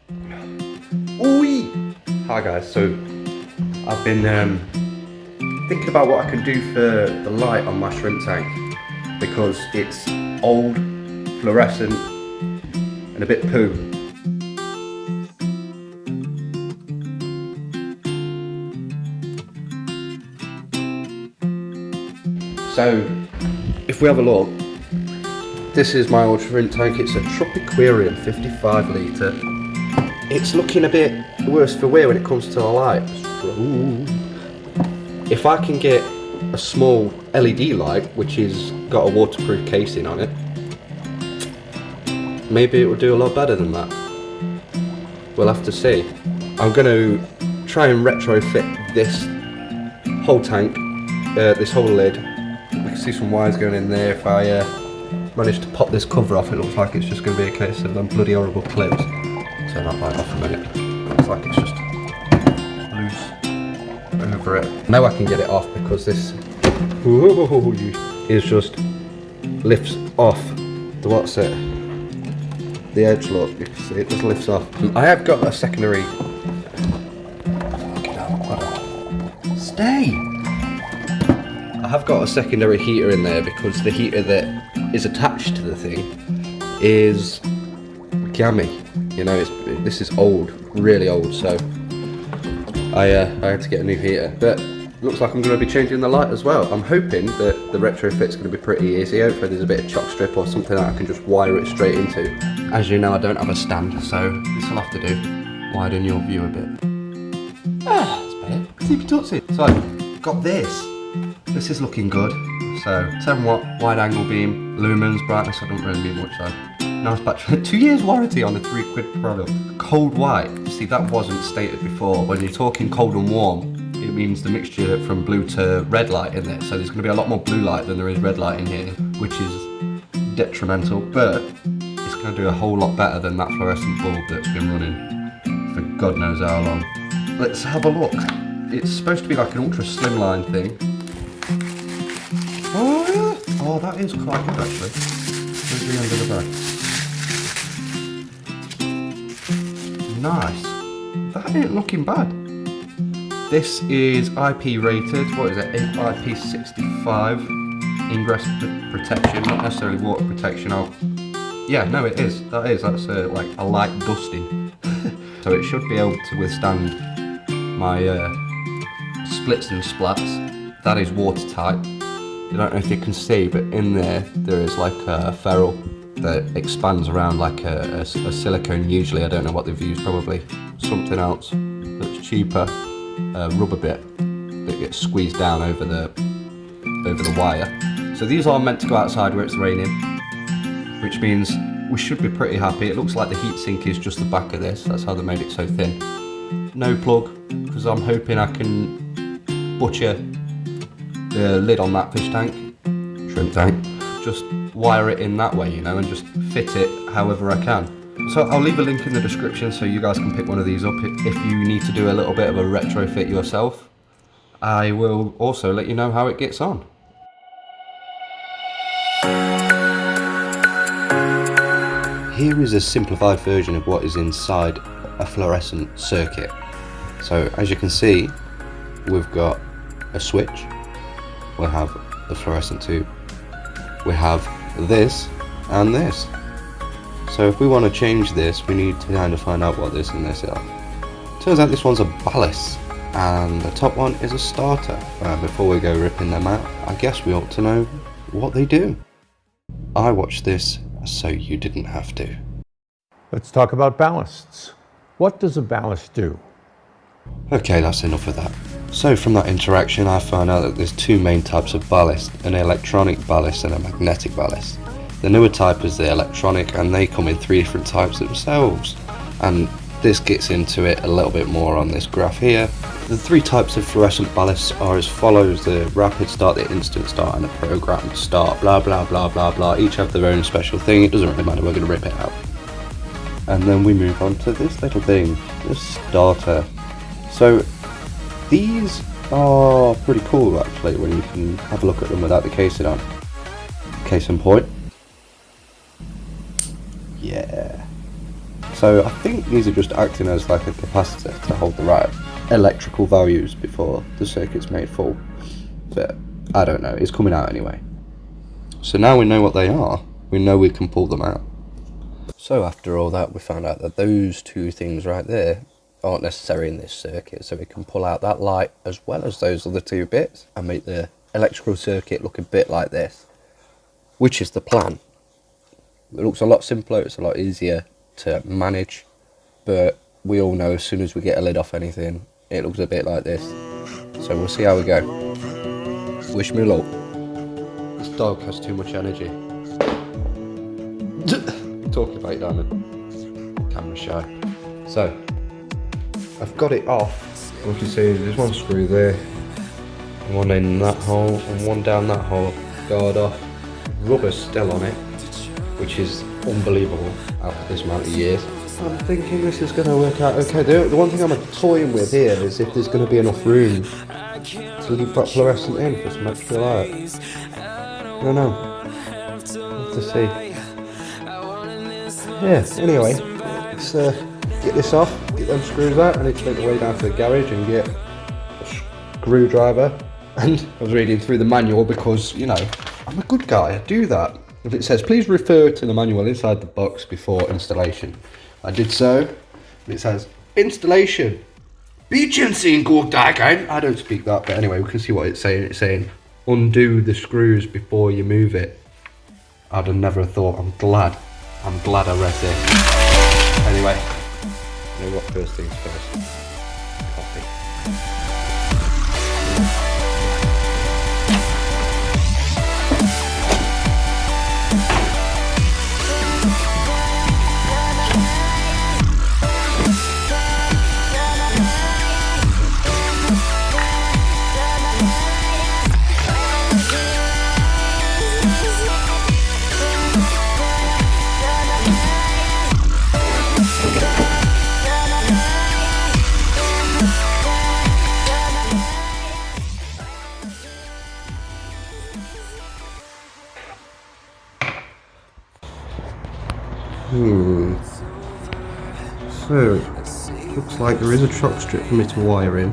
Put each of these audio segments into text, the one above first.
Ooh! Hi guys, so I've been thinking about what I can do for the light on my shrimp tank because it's old, fluorescent and a bit poo. So if we have a look, this is my old shrimp tank. It's a Tropiquarium 55 litre. It's looking a bit worse for wear when it comes to the light. Ooh. If I can get a small LED light which has got a waterproof casing on it, maybe it will do a lot better than that. We'll have to see. I'm going to try and retrofit this whole tank, this whole lid. We can see some wires going in there. If I manage to pop this cover off, it looks like it's just going to be a case of them bloody horrible clips. Turn that light off a minute. Looks like it's just loose over it. Now I can get it off because this is just lifts off the what's it? The edge, look, you can see it just lifts off. I have got a secondary. Stay! I have got a secondary heater in there because the heater that is attached to the thing is gammy. You know, this is old, really old, so I had to get a new heater. But looks like I'm going to be changing the light as well. I'm hoping that the retrofit's going to be pretty easy. Hopefully there's a bit of chalk strip or something that I can just wire it straight into. As you know, I don't have a stand, so this will have to do. Widen your view a bit. Ah, that's better. Tippy tootsie. So, got this. This is looking good. So, 10 watt wide angle beam, lumens, brightness, I don't really need much though. Nice battery. 2 years warranty on a £3 product. Cold white. See, that wasn't stated before. When you're talking cold and warm, it means the mixture from blue to red light in there. So there's going to be a lot more blue light than there is red light in here, which is detrimental, but it's going to do a whole lot better than that fluorescent bulb that's been running for God knows how long. Let's have a look. It's supposed to be like an ultra slimline thing. Oh, that is quite good actually. Where's the end of the back? Nice. That ain't looking bad. This is IP rated. What is it? IP65 ingress protection, not necessarily water protection. Yeah, no, it is. That is. That's like a light dusting. So it should be able to withstand my splits and splats. That is watertight. I don't know if you can see, but in there is like a ferrule that expands around like a silicone usually. I don't know what they've used, probably something else that's cheaper. Rubber bit that gets squeezed down over the wire. So these are meant to go outside where it's raining, which means we should be pretty happy. It looks like the heatsink is just the back of this. That's how they made it so thin. No plug, because I'm hoping I can butcher the lid on that fish tank, shrimp tank. Just wire it in that way, you know, and just fit it however I can. So I'll leave a link in the description so you guys can pick one of these up if you need to do a little bit of a retrofit yourself. I will also let you know how it gets on. Here is a simplified version of what is inside a fluorescent circuit. So as you can see, we've got a switch, we'll have the fluorescent tube, we have this and this. So if we want to change this, we need to kind of find out what this and this are. Turns out this one's a ballast and the top one is a starter. Before we go ripping them out, I guess we ought to know what they do. I watched this so you didn't have to. Let's talk about ballasts. What does a ballast do? Okay, that's enough of that. So from that interaction, I found out that there's two main types of ballast, an electronic ballast and a magnetic ballast. The newer type is the electronic, and they come in 3 different types themselves. And this gets into it a little bit more on this graph here. The 3 types of fluorescent ballasts are as follows: the rapid start, the instant start, and the programmed start. Blah blah blah blah blah. Each have their own special thing. It doesn't really matter, we're going to rip it out. And then we move on to this little thing, the starter. So these are pretty cool actually when you can have a look at them without the casing on. Case in point. Yeah. So I think these are just acting as like a capacitor to hold the right electrical values before the circuit's made full. But I don't know, it's coming out anyway. So now we know what they are, we know we can pull them out. So after all that, we found out that those two things right there aren't necessary in this circuit, so we can pull out that light as well as those other two bits and make the electrical circuit look a bit like this, which is the plan. It looks a lot simpler, it's a lot easier to manage, but we all know as soon as we get a lid off anything, it looks a bit like this. So we'll see how we go. Wish me luck. This dog has too much energy. Talking about it, Diamond. Camera shy. So, I've got it off. You can see there's one screw there, one in that hole, and one down that hole. Guard off. Rubber's still on it, which is unbelievable after this amount of years. I'm thinking this is going to work out okay. The one thing I'm toying with here is if there's going to be enough room to leave that fluorescent in for some extra light. I don't know. We'll have to see. Yeah, anyway, let's get this off, get them screws out. I need to make the way down to the garage and get a screwdriver. And I was reading through the manual because, you know, I'm a good guy, I do that. If it says, please refer to the manual inside the box before installation. I did so, and it says, installation. I don't speak that, but anyway, we can see what it's saying. It's saying, undo the screws before you move it. I'd have never thought. I'm glad I read this. Anyway, you know what, first things first. Coffee. So, looks like there is a chock strip for me to wire in.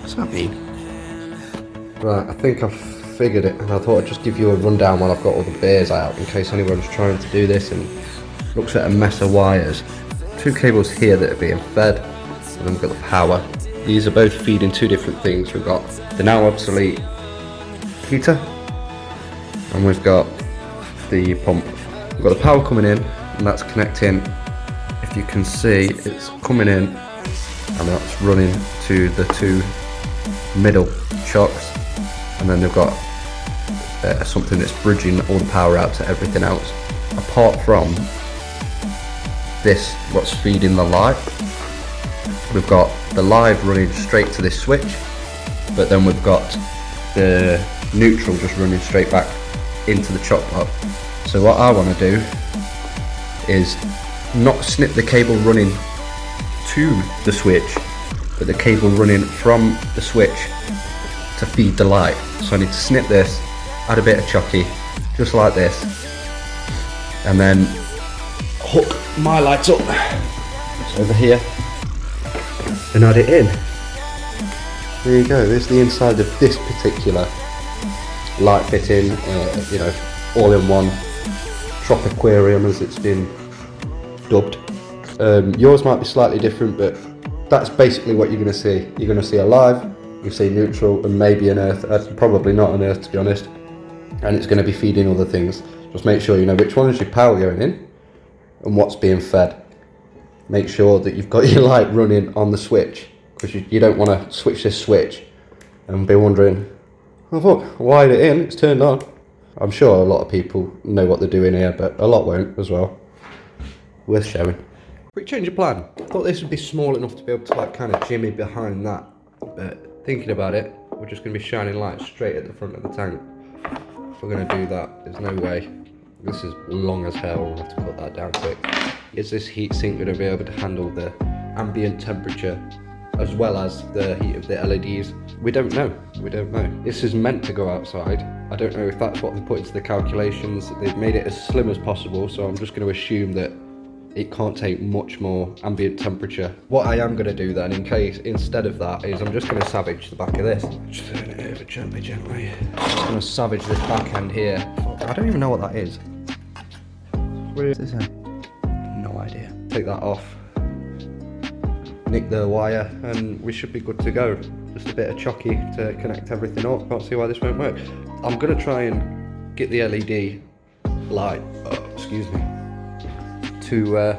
What's that mean? Right, I think I've figured it, and I thought I'd just give you a rundown while I've got all the bears out, in case anyone's trying to do this and looks at a mess of wires. Two cables here that are being fed, and then we've got the power. These are both feeding two different things. We've got the now obsolete heater, and we've got the pump. We've got the power coming in, and that's connecting. If you can see, it's coming in and that's running to the two middle chocks, and then they've got something that's bridging all the power out to everything else. Apart from this, what's feeding the light, we've got the live running straight to this switch, but then we've got the neutral just running straight back into the chock block. So what I want to do is not snip the cable running to the switch, but the cable running from the switch to feed the light. So I need to snip this, add a bit of chocky, just like this, and then hook my lights up over here and add it in. There you go, there's the inside of this particular light fitting, you know, all in one Tropiquarium as it's been dubbed. Yours might be slightly different, but that's basically what you're going to see. You're going to see a live, you see neutral, and maybe an earth. Probably not an earth, to be honest. And it's going to be feeding other things. Just make sure you know which one is your power going in and what's being fed. Make sure that you've got your light running on the switch, because you don't want to switch this switch and be wondering, oh look, wired it in, it's turned on. I'm sure a lot of people know what they're doing here, but a lot won't as well. Worth showing. Quick change of plan. I thought this would be small enough to be able to like kind of jimmy behind that, but thinking about it, we're just going to be shining light straight at the front of the tank. If we're going to do that, there's no way. This is long as hell, we'll have to put that down quick. Is this heatsink going to be able to handle the ambient temperature as well as the heat of the LEDs? We don't know. We don't know. This is meant to go outside. I don't know if that's what they put into the calculations. They've made it as slim as possible, so I'm just going to assume that it can't take much more ambient temperature. What I am going to do then, in case, instead of that, is I'm just going to savage the back of this. Just turn it over gently, gently. I'm just going to savage this back end here. I don't even know what that is. What is this? No idea. Take that off. Nick the wire, and we should be good to go. Just a bit of chocky to connect everything up. Can't see why this won't work. I'm going to try and get the LED light, excuse me, to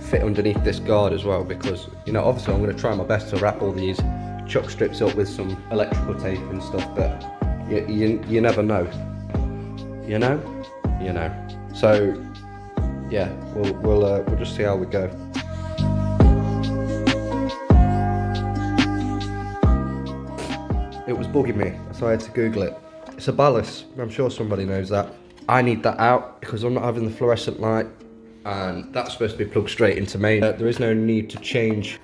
fit underneath this guard as well, because, you know, obviously I'm going to try my best to wrap all these chuck strips up with some electrical tape and stuff, but you never know. You know. So yeah, we'll just see how we go. It was bugging me, so I had to Google it. It's a ballast. I'm sure somebody knows that. I need that out because I'm not having the fluorescent light, and that's supposed to be plugged straight into main. There is no need to change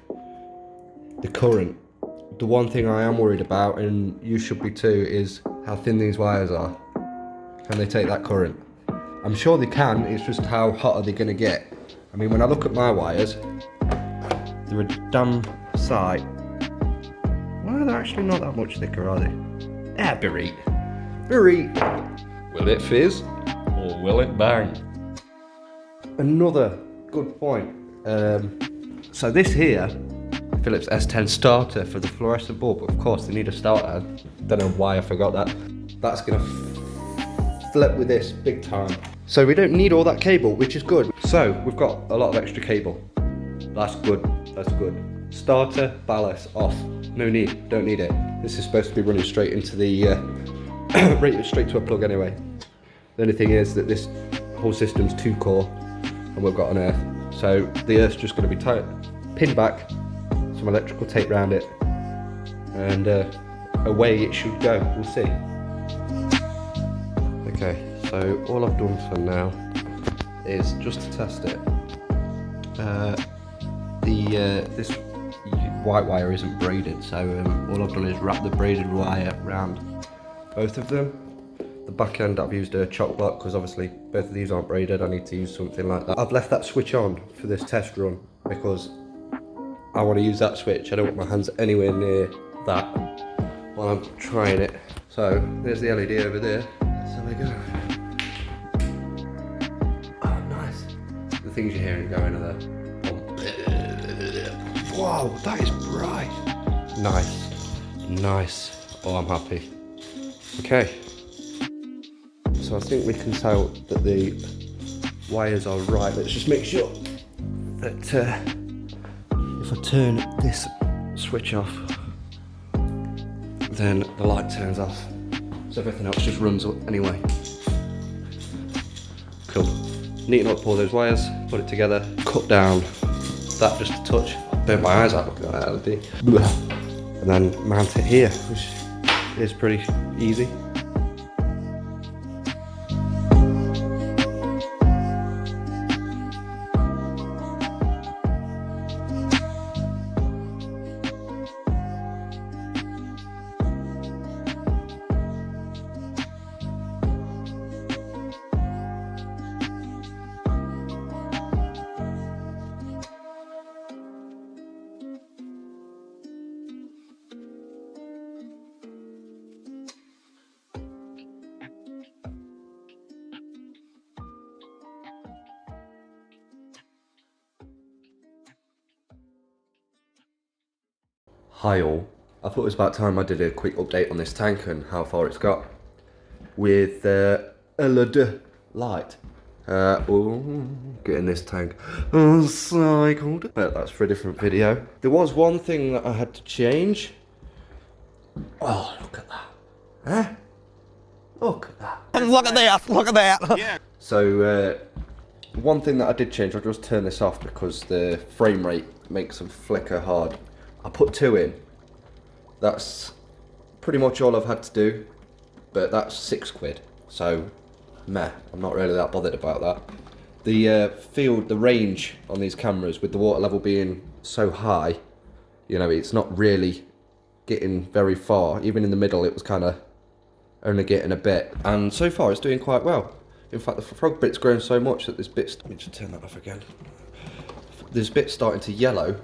the current. The one thing I am worried about, and you should be too, is how thin these wires are. Can they take that current? I'm sure they can, it's just how hot are they going to get? I mean, when I look at my wires, they're a damn sight. Well, they're actually not that much thicker, are they? Bereat. Will it fizz or will it bang? Another good point. So this here, Philips S10 starter for the fluorescent bulb. Of course, they need a starter. Don't know why I forgot that. That's gonna flip with this big time. So we don't need all that cable, which is good. So we've got a lot of extra cable. That's good. That's good. Starter, ballast off. No need. Don't need it. This is supposed to be running straight into the straight to a plug anyway. The only thing is that this whole system's 2-core, and we've got an earth. So the earth's just going to be pinned back, some electrical tape around it, and away it should go. We'll see. Okay, so all I've done for now is just to test it. This white wire isn't braided, so all I've done is wrap the braided wire around both of them. The back end I've used a chock block because obviously both of these aren't braided. I need to use something like that. I've left that switch on for this test run because I want to use that switch. I don't want my hands anywhere near that while I'm trying it. So there's the LED over there. So we go. Oh, nice. The things you're hearing going are there. Wow, that is bright. Nice. Oh, I'm happy. Okay. So I think we can tell that the wires are right. Let's just make sure that if I turn this switch off, then the light turns off. So everything else just runs up anyway. Cool. Neaten up all those wires, put it together, cut down that just a touch. I burnt my eyes out looking at that LED. And then mount it here, which is pretty easy. Hi all, I thought it was about time I did a quick update on this tank and how far it's got with a LED light. Getting this tank cycled, but that's for a different video. There was one thing that I had to change. Oh, look at that. Huh? Look at that. Look at that, look at that. Yeah. So, one thing that I did change, I'll just turn this off because the frame rate makes them flicker hard. I put 2 in. That's pretty much all I've had to do, but that's £6. So, meh, I'm not really that bothered about that. The the range on these cameras with the water level being so high, you know, it's not really getting very far. Even in the middle, it was kind of only getting a bit. And so far, it's doing quite well. In fact, the frog bit's grown so much that this bit's, let me just turn that off again. This bit's starting to yellow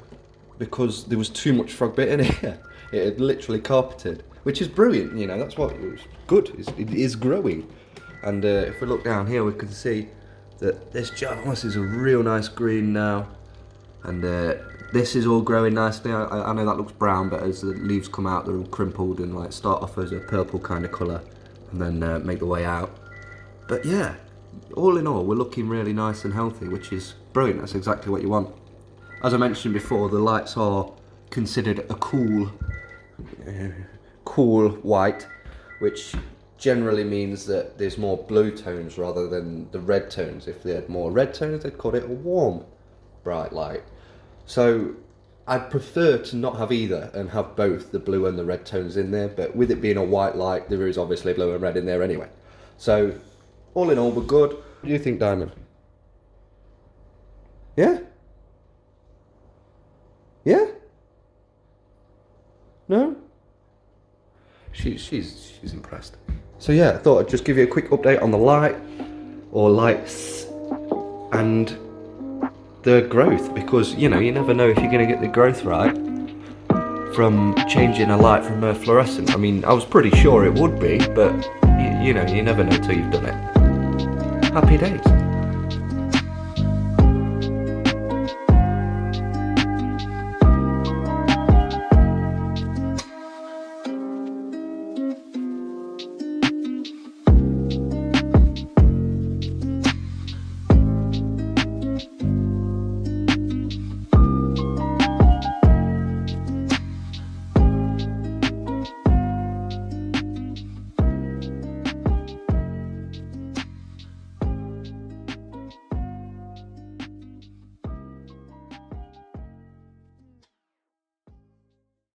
because there was too much frog bit in here. It had literally carpeted, which is brilliant, you know, that's what it was good, it is growing. And if we look down here, we can see that this jarmus is a real nice green now. And this is all growing nicely. I know that looks brown, but as the leaves come out, they're all crimpled and like start off as a purple kind of colour and then make the way out. But yeah, all in all, we're looking really nice and healthy, which is brilliant. That's exactly what you want. As I mentioned before, the lights are considered a cool white, which generally means that there's more blue tones rather than the red tones. If they had more red tones, they'd call it a warm, bright light. So I'd prefer to not have either and have both the blue and the red tones in there, but with it being a white light, there is obviously blue and red in there anyway. So all in all, we're good. What do you think, Diamond? Yeah? Yeah? No? She's impressed. So yeah, I thought I'd just give you a quick update on the light, or lights, and the growth, because you know, you never know if you're going to get the growth right from changing a light from a fluorescent. I mean, I was pretty sure it would be, but you know, you never know till you've done it. Happy days.